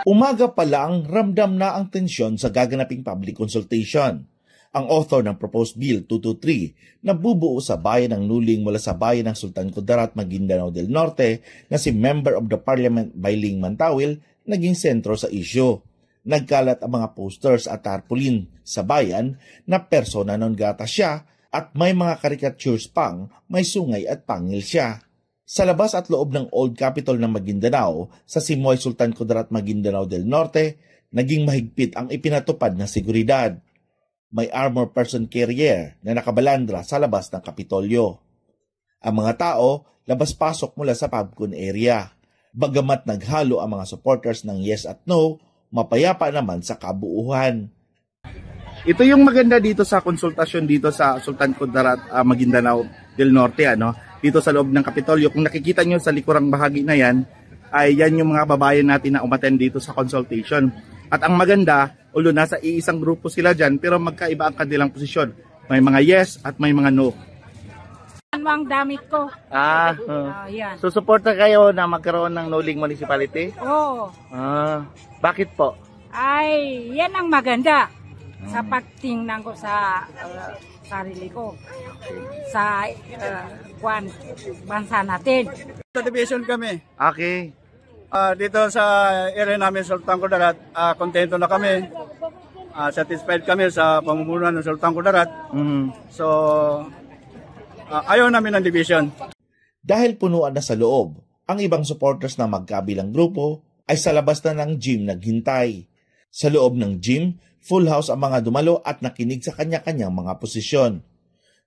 Umaga pa lang, ramdam na ang tensyon sa gaganaping public consultation. Ang author ng proposed Bill 223 na bubuo sa bayan ng Nuling mula sa bayan ng Sultan Kudarat, Maguindanao del Norte na si Member of the Parliament Bayling Mantawil naging sentro sa isyu. Nagkalat ang mga posters at tarpaulin sa bayan na persona non grata siya at may mga caricatures pang may sungay at pangil siya. Sa labas at loob ng Old Capitol ng Maguindanao sa Simoy Sultan Kudarat, Maguindanao del Norte, naging mahigpit ang ipinatupad na seguridad. May armor person carrier na nakabalandra sa labas ng Kapitolyo. Ang mga tao labas-pasok mula sa Pabcon area. Bagamat naghalo ang mga supporters ng yes at no, mapayapa naman sa kabuuhan. Ito yung maganda dito sa konsultasyon dito sa Sultan Kudarat, Maguindanao del Norte, dito sa loob ng Kapitolyo. Kung nakikita nyo sa likurang bahagi na yan, ay yan yung mga babayan natin na umattend dito sa consultation. At ang maganda, ulo nasa iisang grupo sila dyan, pero magkaiba ang kanilang posisyon. May mga yes at may mga no. Ano ang damit ko? Yan. So suporta kayo na magkaroon ng Nuling Municipality? Oo. Bakit po? Ay, yan ang maganda sa pagtingnan ko sa sarili ko. Sa bansa natin. Sa division kami. Okay. Dito sa area namin, Sultan Kudarat, kontento na kami. Satisfied kami sa pamumuno ng Sultan Kudarat. So, ayaw namin ng division. Dahil punuan na sa loob, ang ibang supporters na magkabilang grupo ay sa labas na ng gym naghintay. Sa loob ng gym, full house ang mga dumalo at nakinig sa kanya-kanyang mga posisyon.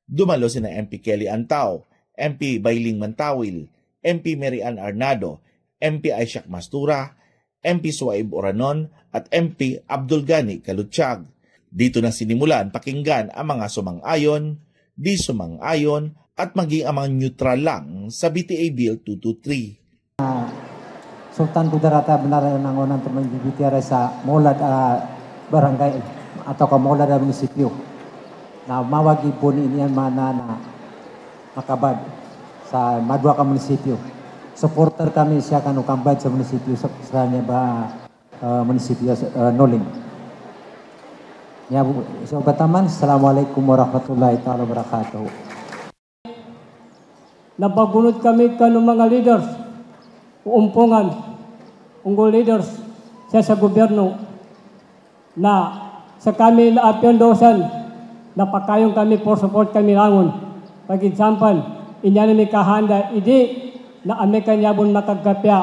Dumalo sina MP Kelly Antao, MP Bayling Mantawil, MP Mary Ann Arnado, MP Aishak Mastura, MP Suaib Oranon at MP Abdul Gani Kalutsyag. Dito na sinimulan pakinggan ang mga sumang-ayon, di sumang-ayon at maging ang mga neutral lang sa BTA Bill 223. Sultan Kudarat benar ng unang tumagibitira sa Molad barangay atau ke Molad munisipyo. Na mawagi po niyan mana na makabad sa madwa ka munisipyo. Supporter kami siya kanu kambad sa munisipyo sa kanya ba munisipyo Nuling. Ya bu, sobat taman, assalamualaikum warahmatullahi taala wabarakatuh. Napabunot kami kanong mga leaders, uumpungan, unggol leaders siya sa gobyerno na sa kami apyondosan napakayong kami for support kami langon. Pag example, inya na may kahanda, idi na ame kanyabon makagapya,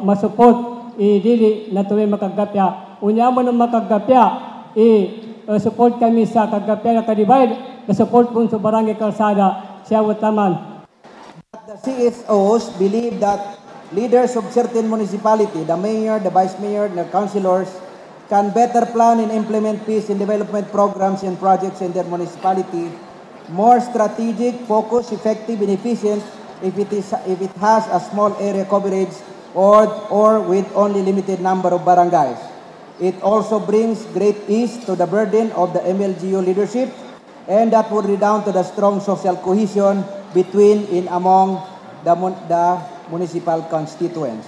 masupport, dili na tuwi makagapya. Unya mo na makagapya, support kami sa kagapya na kadivide, na support po sa barangay kalsada, siya wataman. The CSOs believe that leaders of certain municipality, the mayor, the vice mayor, the councilors, can better plan and implement peace and development programs and projects in their municipality, more strategic, focused, effective, and efficient if it has a small area coverage or with only limited number of barangays. It also brings great ease to the burden of the MLGU leadership, and that would redound to the strong social cohesion between and among the municipal constituents.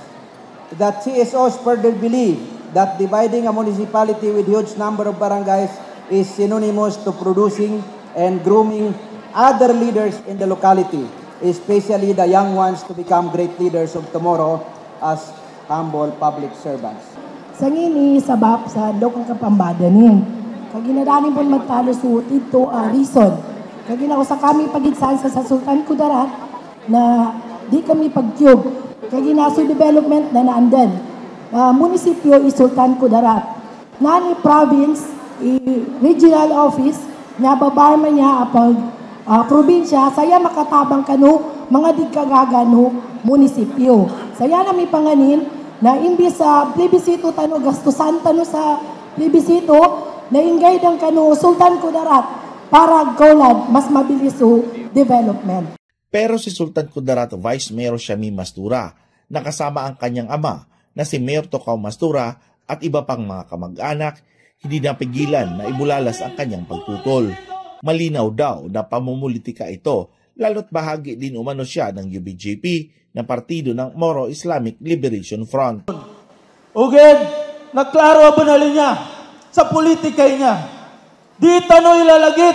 The CSOs further believe that dividing a municipality with huge number of barangays is synonymous to producing and grooming other leaders in the locality, especially the young ones to become great leaders of tomorrow as humble public servants. Sangini sabab sa dokang kapambadanin. Kaginadanin po magtalo suotid to reason. Kagina ko sa kami pagigsan sa Sultan Kudarat na di kami pagkyub. Kaginaso development na naandan. Munisipyo is Sultan Kudarat. Nani province, regional office, nga babarma niya apag probinsya, saya makatabang kanu, mga digkagagano munisipyo. Saya na may panganin, na imbis sa plebisito tano, gastusan tano sa plebisito, na ingay ng kanu Sultan Kudarat para gaulad mas mabilis o development. Pero si Sultan Kudarat Vice Mayor Shami Mastura, nakasama ang kanyang ama, na si Mayor Tokaw Mastura at iba pang mga kamag-anak, hindi napigilan na ibulalas ang kanyang pagtutol. Malinaw daw na pamumulitika ito, lalo't bahagi din umano siya ng UBJP na partido ng Moro Islamic Liberation Front. Uged, naklaro ba na niya sa politikay niya? Di tano ilalagit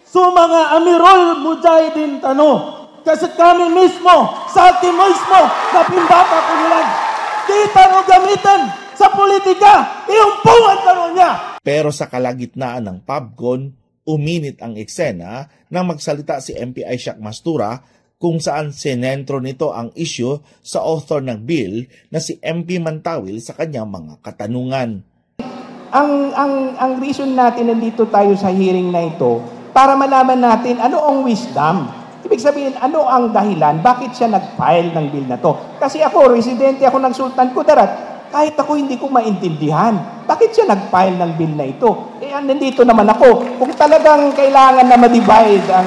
sa mga amirol mujahidin tano. Kasi kami mismo, sa atin mismo, na pimbata ko nila. Di tano gamitin sa politika, iumpungan tano niya. Pero sa kalagitnaan ng PubCon, uminit ang eksena nang magsalita si MP Ishak Mastura kung saan sinentro nito ang issue sa author ng bill na si MP Mantawil sa kanyang mga katanungan. Ang reason natin nandito tayo sa hearing na ito para malaman natin ano ang wisdom. Ibig sabihin, ano ang dahilan, bakit siya nag-file ng bill na to. Kasi ako, residente ako ng Sultan Kudarat, kahit ako hindi ko maintindihan. Bakit siya nag-file ng bill na ito? Nandito naman ako. Kung talagang kailangan na ma-divide ang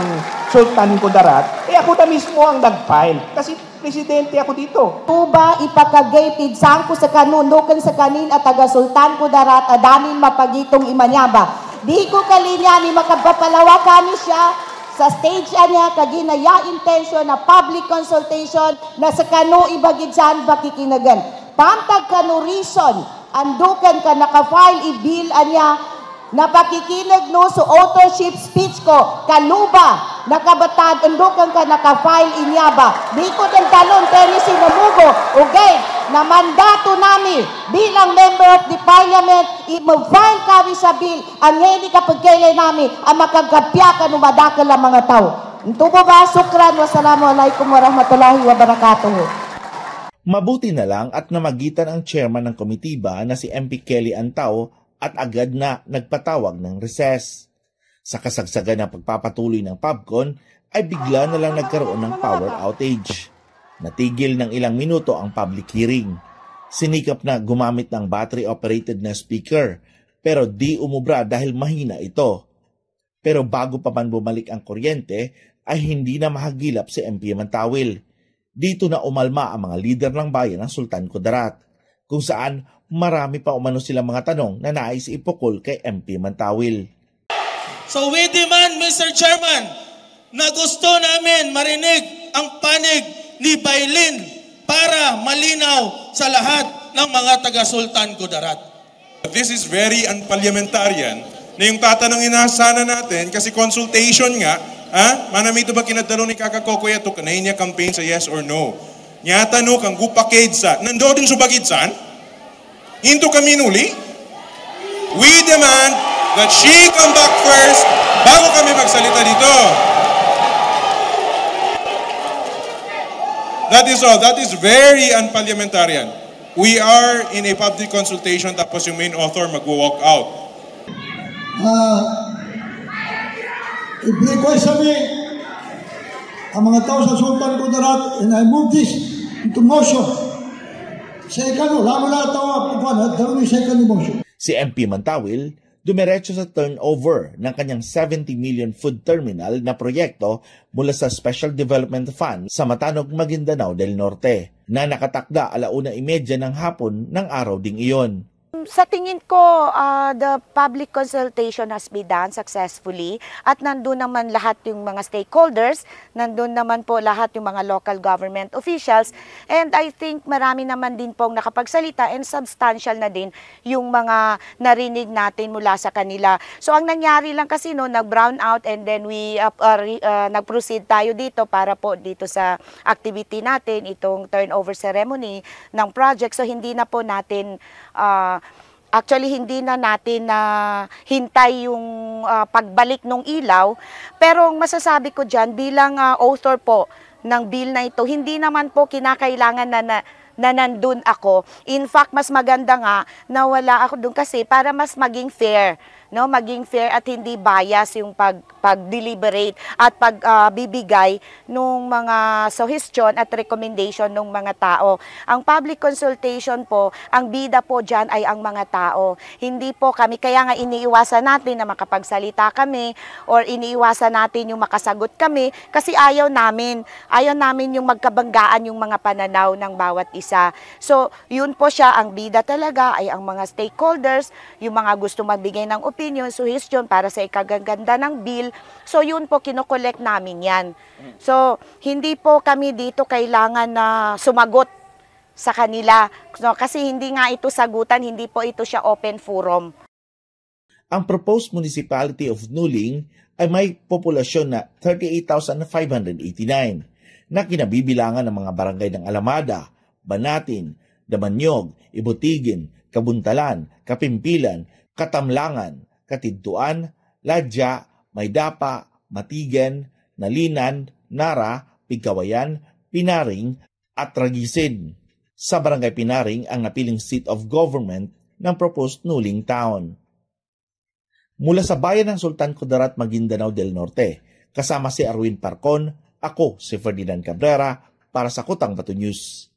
Sultan Kudarat, ako na mismo ang nag-file. Kasi presidente ako dito. Tuba ipakagaypid sangko sa kanunukan sa kanin at taga Sultan Kudarat adanin mapagitong imanyaba. Di ko kalinya ni makapapalawa kami siya sa stage niya kaginaya intention na public consultation na sa kanu ibagid saan bakikinagan. Pantag kanu reason andukan ka naka-file i-bill anya napakikinig no so authorship speech ko kanuba nakabatad andukan ka naka-file inyaba di ko din talon tenis sinamugo okay na mandato nami bilang member of the parliament i-file kami sa bill ang hindi kapag kailan nami ang makagapya kanumadakal ang mga tao. Ito po ba? Sukran. Wassalamualaikum warahmatullahi wabarakatuh. Mabuti na lang at namagitan ang chairman ng komitiba na si MP Kelly Antao at agad na nagpatawag ng recess. Sa kasagsagan ng pagpapatuloy ng PubCon ay bigla na lang nagkaroon ng power outage. Natigil ng ilang minuto ang public hearing. Sinikap na gumamit ng battery-operated na speaker pero di umubra dahil mahina ito. Pero bago pa man bumalik ang kuryente ay hindi na mahagilap si MP Mantawil. Dito na umalma ang mga lider ng bayan ng Sultan Kudarat kung saan marami pa umano silang mga tanong na nais ipukol kay MP Mantawil. So we demand, Mr. Chairman, na gusto namin marinig ang panig ni Bailin para malinaw sa lahat ng mga taga-Sultan Kudarat. This is very unparliamentarian na yung tatanungin na sana natin kasi consultation nga, manamito ba kinadalo ni Kakakokoy ato kanahin niya campaign sa yes or no. Nya tanong kang gupakid sa, nando din subagid saan? Hinto kami nuli. We demand that she come back first bago kami magsalita dito. That is all. That is very unparliamentarian. We are in a public consultation tapos yung main author mag-walk out. I-request kami ang mga tao sa Sultan Kudarat and I move this into motion. Second, wala mo na ito, second motion. Si MP Mantawil, dumiretso sa turnover ng kanyang 70 million food terminal na proyekto mula sa Special Development Fund sa Matanog, Maguindanao del Norte na nakatakda 1:30 ng hapon ng araw ding iyon. Sa tingin ko, the public consultation has been done successfully at nandun naman lahat yung mga stakeholders, nandun naman po lahat yung mga local government officials, and I think marami naman din pong nakapagsalita and substantial na din yung mga narinig natin mula sa kanila. So ang nangyari lang kasi no, nag-brown out and then we nag-proceed tayo dito para po dito sa activity natin, itong turnover ceremony ng project. So hindi na po natin actually, hindi na natin hintay yung pagbalik ng ilaw. Pero masasabi ko dyan, bilang author po ng bill na ito, hindi naman po kinakailangan na nandun ako. In fact, mas maganda nga na wala ako dun kasi para mas maging fair. No, maging fair at hindi bias yung pag-deliberate at pagbibigay ng mga suggestion at recommendation ng mga tao. Ang public consultation po, ang bida po dyan ay ang mga tao. Hindi po kami, kaya nga iniiwasan natin na makapagsalita kami or iniiwasan natin yung makasagot kami kasi ayaw namin yung magkabanggaan yung mga pananaw ng bawat isa. So, yun po siya, ang bida talaga ay ang mga stakeholders, yung mga gusto magbigay ng opinion, suggestion para sa ikagaganda ng bill. So yun po, kinokollect namin yan. So hindi po kami dito kailangan na sumagot sa kanila. No, kasi hindi nga ito sagutan, hindi po ito siya open forum. Ang proposed municipality of Nuling ay may populasyon na 38,589 na kinabibilangan ng mga barangay ng Alamada, Banatin, Damanyog, Ibutigin, Kabuntalan, Kapimpilan, Katamlangan, Katidtuan, Ladya, Maydapa, Matigan, Nalinan, Nara, Pigkawayan, Pinaring at Ragisin. Sa Barangay Pinaring ang napiling seat of government ng proposed Nuling Town. Mula sa bayan ng Sultan Kudarat, Maguindanao del Norte, kasama si Arwin Parcon, ako si Ferdinand Cabrera para sa Kutang Bato News.